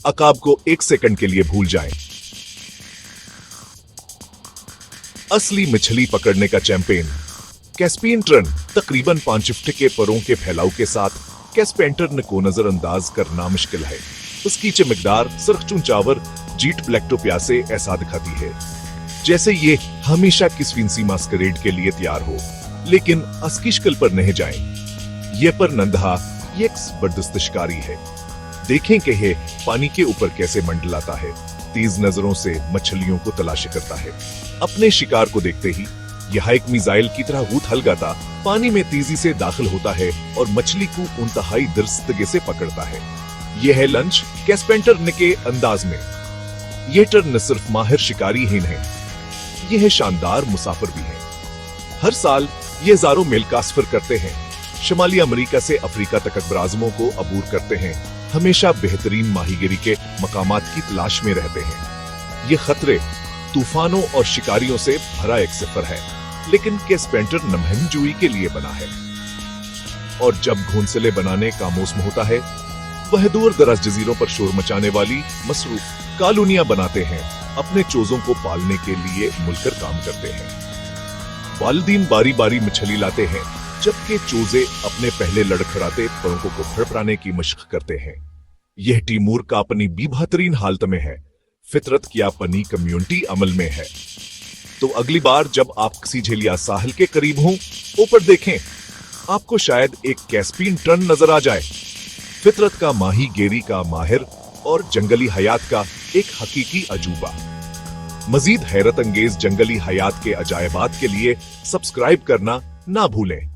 अकाब को 1 सेकंड के लिए भूल जाएं। असली मछली पकड़ने का चैंपियन कैस्पियन टर्न तकरीबन 5 फुट के परों के फैलाव के साथ कैस्पियन टर्न को नजरअंदाज करना मुश्किल है। उसकी चमकदार सरखचून चावर जीट ब्लैक्टोपिया से ऐसा दिखाती है जैसे ये हमेशा किस्विंसी मास्करेड के लिए तैयार हो, लेकिन असकी शक्ल पर नहीं जाएं। ये पर नंदहा ये एक जबरदस्त शिकारी है। देखें कि ये पानी के ऊपर कैसे मंडलाता है, तेज नजरों से मछलियों को तलाशी करता है। अपने शिकार को देखते ही यह एक मिसाइल की तरह हूट हलगाता पानी में तेजी से दाखिल होता है और मछली को इंतहाई दरस्तगे से पकड़ता है। यह है लंच कैस्पियन टर्न के अंदाज में। यह टर्न न सिर्फ माहिर शिकारी ही नहीं, यह शानदार मुसाफिर भी है। हर साल ये हजारों मील का सफर करते हैं, शुमाली अमेरिका से अफ्रीका तक बराज़मों को अबूर करते हैं, हमेशा बेहतरीन माहीगिरी के मकामात की तलाश में रहते हैं। ये खतरे, तूफानों और शिकारियों से भरा एक सफर है, लेकिन कैस्पियन टर्न नमहंजोई के लिए बना है। और जब घोंसले बनाने का मौसम होता है, वह दूर दराज जजीरों पर शोर मचाने वाली मसरूफ कॉलोनियां बनाते हैं, अपने चोजों को पालने के लिए मिलकर काम करते हैं। वालिदीन बारी बारी मछली लाते हैं, जबकि चूजे अपने पहले लड़खड़ाते परों को फड़फड़ाने की मशक करते हैं। यह टीमूर का अपनी भी बेहतरीन हालत में है, फितरत की अपनी कम्युनिटी अमल में है। तो अगली बार जब आप किसी झेलिया साहिल के करीब हों, ऊपर देखें, आपको शायद एक कैस्पियन टर्न नजर आ जाए, फितरत का माही गेरी का माहिर और जंगली हयात का एक हकीकी अजूबा। मजीद हैरत अंगेज जंगली हयात के अजायबात के लिए सब्सक्राइब करना ना भूलें।